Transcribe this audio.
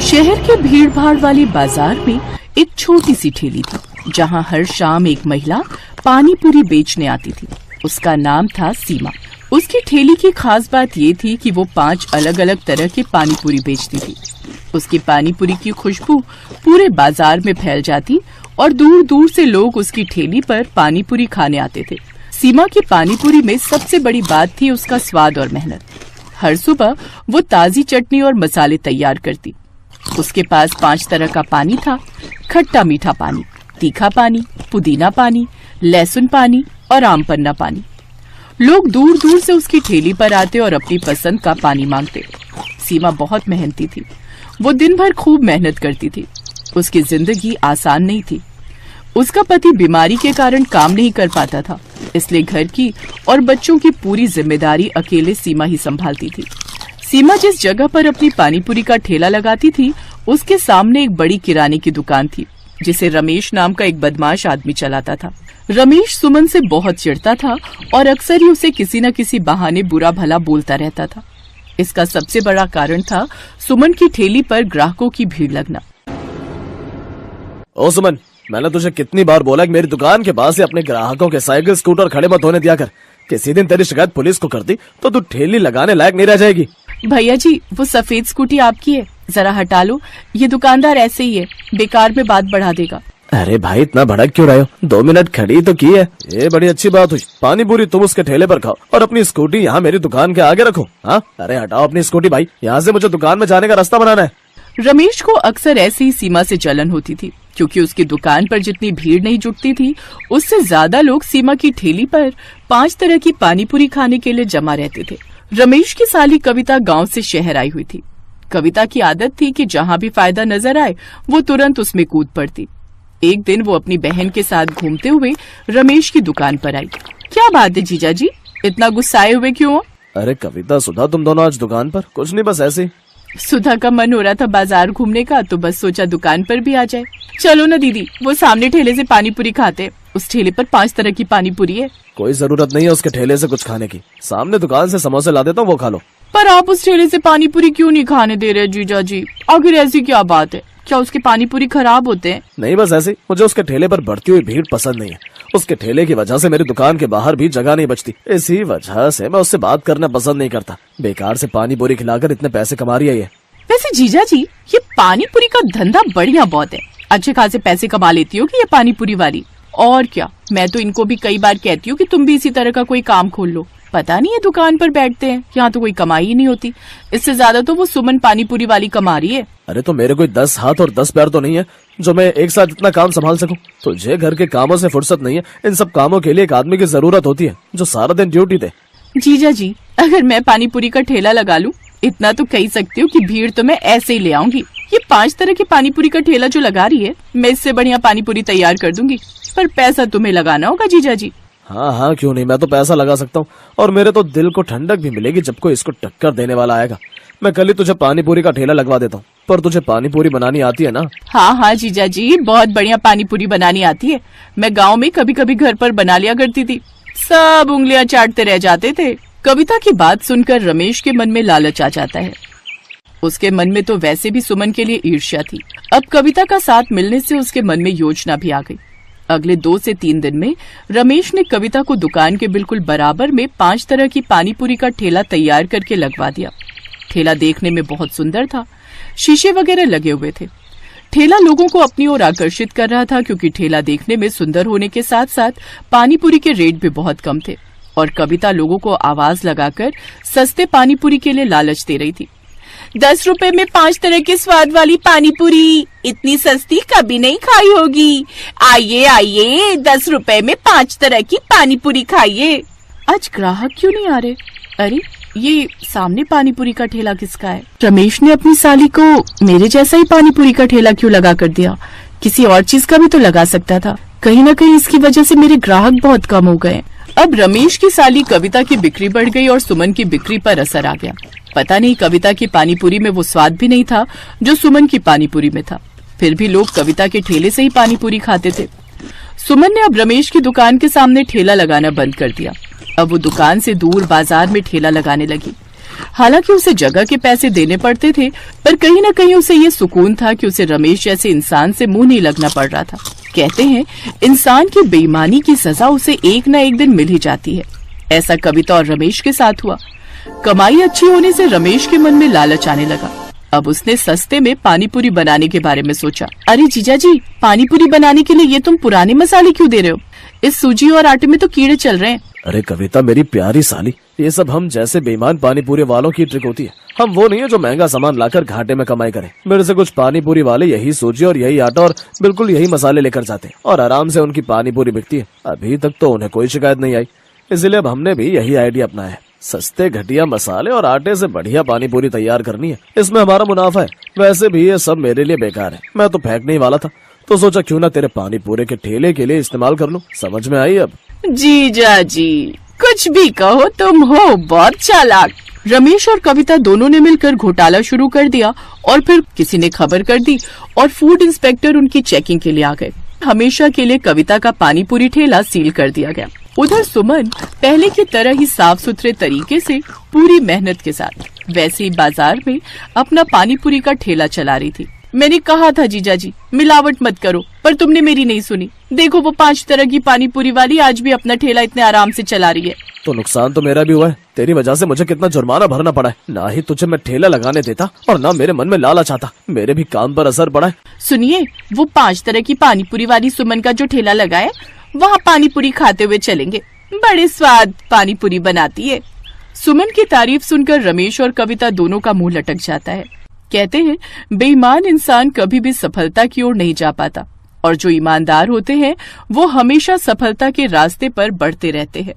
शहर के भीड़ भाड़ वाले बाजार में एक छोटी सी ठेली थी जहाँ हर शाम एक महिला पानी पूरी बेचने आती थी। उसका नाम था सीमा। उसकी ठेली की खास बात ये थी कि वो 5 अलग अलग तरह के पानी पूरी बेचती थी। उसकी पानी पूरी की खुशबू पूरे बाजार में फैल जाती और दूर दूर से लोग उसकी ठेली पर पानी पूरी खाने आते थे। सीमा की पानी पूरी में सबसे बड़ी बात थी उसका स्वाद और मेहनत। हर सुबह वो ताजी चटनी और मसाले तैयार करती। उसके पास 5 तरह का पानी था, खट्टा मीठा पानी, तीखा पानी, पुदीना पानी, लहसुन पानी और आम पन्ना पानी। लोग दूर दूर से उसकी ठेली पर आते और अपनी पसंद का पानी मांगते। सीमा बहुत मेहनती थी। वो दिन भर खूब मेहनत करती थी। उसकी जिंदगी आसान नहीं थी। उसका पति बीमारी के कारण काम नहीं कर पाता था, इसलिए घर की और बच्चों की पूरी जिम्मेदारी अकेले सीमा ही संभालती थी। सीमा जिस जगह पर अपनी पानीपुरी का ठेला लगाती थी, उसके सामने एक बड़ी किराने की दुकान थी जिसे रमेश नाम का एक बदमाश आदमी चलाता था। रमेश सुमन से बहुत चिढ़ता था और अक्सर ही उसे किसी न किसी बहाने बुरा भला बोलता रहता था। इसका सबसे बड़ा कारण था सुमन की ठेली पर ग्राहकों की भीड़ लगना। ओ सुमन, मैंने तुझे कितनी बार बोला कि मेरी दुकान के पास से अपने ग्राहकों के साइकिल स्कूटर खड़े मत होने दिया कर। किसी दिन तेरी शिकायत पुलिस को कर दी तो तू ठेली लगाने लायक नहीं रह जाएगी। भैया जी, वो सफेद स्कूटी आपकी है, जरा हटा लो। ये दुकानदार ऐसे ही है, बेकार में बात बढ़ा देगा। अरे भाई, इतना भड़क क्यों रहे हो? 2 मिनट खड़ी तो की है। ये बड़ी अच्छी बात हुई। पानी पूरी तुम उसके ठेले पर खाओ और अपनी स्कूटी यहाँ मेरी दुकान के आगे रखो। हाँ, अरे हटाओ अपनी स्कूटी भाई, यहाँ से मुझे दुकान में जाने का रास्ता बनाना है। रमेश को अक्सर ऐसे ही सीमा से जलन होती थी, क्योंकि उसकी दुकान पर जितनी भीड़ नहीं जुटती थी, उससे ज्यादा लोग सीमा की ठेली पर 5 तरह की पानीपुरी खाने के लिए जमा रहते थे। रमेश की साली कविता गांव से शहर आई हुई थी। कविता की आदत थी कि जहां भी फायदा नजर आए वो तुरंत उसमें कूद पड़ती। एक दिन वो अपनी बहन के साथ घूमते हुए रमेश की दुकान पर आई। क्या बात है जीजा जी, इतना गुस्साए हुए क्यों हो? अरे कविता, सुधा, तुम दोनों आज दुकान पर? कुछ नहीं, बस ऐसे ही। सुधा का मन हो रहा था बाजार घूमने का, तो बस सोचा दुकान पर भी आ जाए। चलो ना दीदी, वो सामने ठेले से पानीपुरी खाते। उस ठेले पर 5 तरह की पानीपुरी है। कोई जरूरत नहीं है उसके ठेले से कुछ खाने की। सामने दुकान से समोसे ला देता हूँ, वो खा लो। पर आप उस ठेले से पानीपुरी क्यों नहीं खाने दे रहे जीजा जी? आखिर ऐसी क्या बात है? क्या उसके पानीपुरी खराब होते हैं? नहीं, बस ऐसे। मुझे उसके ठेले पर बढ़ती हुई भीड़ पसंद नहीं है। उसके ठेले की वजह से मेरी दुकान के बाहर भी जगह नहीं बचती। इसी वजह से मैं उससे बात करना पसंद नहीं करता। बेकार से पानी पूरी खिलाकर इतने पैसे कमा रही है ये। वैसे जीजा जी, ये पानीपुरी का धंधा बढ़िया बहुत है। अच्छे खासे पैसे कमा लेती हो कि ये पानीपुरी वाली। और क्या, मैं तो इनको भी कई बार कहती हूँ कि तुम भी इसी तरह का कोई काम खोल लो। पता नहीं, ये दुकान पर बैठते हैं, यहाँ तो कोई कमाई ही नहीं होती। इससे ज्यादा तो वो सुमन पानीपुरी वाली कमा रही है। अरे तो मेरे कोई 10 हाथ और 10 पैर तो नहीं है जो मैं एक साथ इतना काम संभाल सकूं। तुझे घर के कामों से फुर्सत नहीं है। इन सब कामों के लिए एक आदमी की जरूरत होती है जो सारा दिन ड्यूटी दे। जीजा जी, अगर मैं पानीपुरी का ठेला लगा लूं, इतना तो कह सकती हूँ कि भीड़ तो मैं ऐसे ही ले आऊंगी। ये 5 तरह की पानीपुरी का ठेला जो लगा रही है, मैं इससे बढ़िया पानीपुरी तैयार कर दूंगी। पर पैसा तुम्हें लगाना होगा जीजा जी। हाँ हाँ, क्यों नहीं, मैं तो पैसा लगा सकता हूँ। और मेरे तो दिल को ठंडक भी मिलेगी जब कोई इसको टक्कर देने वाला आएगा। मैं कल ही तुझे पानीपुरी का ठेला लगवा देता हूँ। पर तुझे पानीपुरी बनानी आती है ना? हाँ हाँ जीजा जी, बहुत बढ़िया पानीपुरी बनानी आती है। मैं गाँव में कभी कभी घर पर बना लिया करती थी। सब उंगलियां चाटते रह जाते थे। कविता की बात सुनकर रमेश के मन में लालच आ जाता है। उसके मन में तो वैसे भी सुमन के लिए ईर्ष्या थी। अब कविता का साथ मिलने से उसके मन में योजना भी आ गई। अगले 2 से 3 दिन में रमेश ने कविता को दुकान के बिल्कुल बराबर में 5 तरह की पानीपुरी का ठेला तैयार करके लगवा दिया। ठेला देखने में बहुत सुंदर था। शीशे वगैरह लगे हुए थे। ठेला लोगों को अपनी ओर आकर्षित कर रहा था, क्योंकि ठेला देखने में सुंदर होने के साथ साथ पानीपुरी के रेट भी बहुत कम थे। और कविता लोगों को आवाज लगाकर सस्ते पानीपुरी के लिए लालच दे रही थी। 10 रुपए में 5 तरह के स्वाद वाली पानीपुरी, इतनी सस्ती कभी नहीं खाई होगी। आइए आइए, 10 रुपए में 5 तरह की पानीपुरी खाइए। आज ग्राहक क्यों नहीं आ रहे? अरे, ये सामने पानीपुरी का ठेला किसका है? रमेश ने अपनी साली को मेरे जैसा ही पानीपुरी का ठेला क्यों लगा कर दिया? किसी और चीज का भी तो लगा सकता था। कहीं न कहीं इसकी वजह से मेरे ग्राहक बहुत कम हो गए। अब रमेश की साली कविता की बिक्री बढ़ गई और सुमन की बिक्री पर असर आ गया। पता नहीं कविता की पानीपुरी में वो स्वाद भी नहीं था जो सुमन की पानीपुरी में था। फिर भी लोग कविता के ठेले से ही पानीपुरी खाते थे। सुमन ने अब रमेश की दुकान के सामने ठेला लगाना बंद कर दिया। अब वो दुकान से दूर बाजार में ठेला लगाने लगी। हालांकि उसे जगह के पैसे देने पड़ते थे, पर कहीं न कहीं उसे ये सुकून था कि उसे रमेश जैसे इंसान से मुंह नहीं लगना पड़ रहा था। कहते हैं इंसान की बेईमानी की सजा उसे एक न एक दिन मिल ही जाती है। ऐसा कविता और रमेश के साथ हुआ। कमाई अच्छी होने से रमेश के मन में लालच आने लगा। अब उसने सस्ते में पानी पूरी बनाने के बारे में सोचा। अरे जीजा जी, पानी पूरी बनाने के लिए ये तुम पुराने मसाले क्यों दे रहे हो? इस सूजी और आटे में तो कीड़े चल रहे हैं। अरे कविता मेरी प्यारी साली, ये सब हम जैसे बेईमान पानी पूरी वालों की ट्रिक होती है। हम वो नहीं है जो महंगा सामान लाकर घाटे में कमाई करें। मेरे से कुछ पानी पूरी वाले यही सूजी और यही आटा और बिल्कुल यही मसाले लेकर जाते हैं और आराम से उनकी पानी पूरी बिकती है। अभी तक तो उन्हें कोई शिकायत नहीं आई, इसलिए अब हमने भी यही आइडिया अपनाया है। सस्ते घटिया मसाले और आटे से बढ़िया पानी पूरी तैयार करनी है, इसमें हमारा मुनाफा है। वैसे भी ये सब मेरे लिए बेकार है, मैं तो फेंकने ही वाला था, तो सोचा क्यों ना तेरे पानी पूरे के ठेले के लिए इस्तेमाल कर लूं। समझ में आई अब? जीजा जी, कुछ भी कहो, तुम हो बहुत चालाक। रमेश और कविता दोनों ने मिलकर घोटाला शुरू कर दिया और फिर किसी ने खबर कर दी और फूड इंस्पेक्टर उनकी चेकिंग के लिए आ गए। हमेशा के लिए कविता का पानी पूरी ठेला सील कर दिया गया। उधर सुमन पहले की तरह ही साफ सुथरे तरीके से पूरी मेहनत के साथ वैसे ही बाजार में अपना पानी पूरी का ठेला चला रही थी। मैंने कहा था जीजा जी मिलावट मत करो, पर तुमने मेरी नहीं सुनी। देखो वो 5 तरह की पानी पूरी वाली आज भी अपना ठेला इतने आराम से चला रही है। तो नुकसान तो मेरा भी हुआ है। तेरी वजह से मुझे कितना जुर्माना भरना पड़ा है। ना ही तुझे मैं ठेला लगाने देता और ना मेरे मन में लालच आता। मेरे भी काम पर असर पड़ा है। सुनिए, वो 5 तरह की पानी पूरी वाली सुमन का जो ठेला लगा है, वहाँ पानी पूरी खाते हुए चलेंगे। बड़े स्वाद पानी पूरी बनाती है। सुमन की तारीफ सुनकर रमेश और कविता दोनों का मुंह लटक जाता है। कहते हैं बेईमान इंसान कभी भी सफलता की ओर नहीं जा पाता और जो ईमानदार होते हैं वो हमेशा सफलता के रास्ते पर बढ़ते रहते हैं।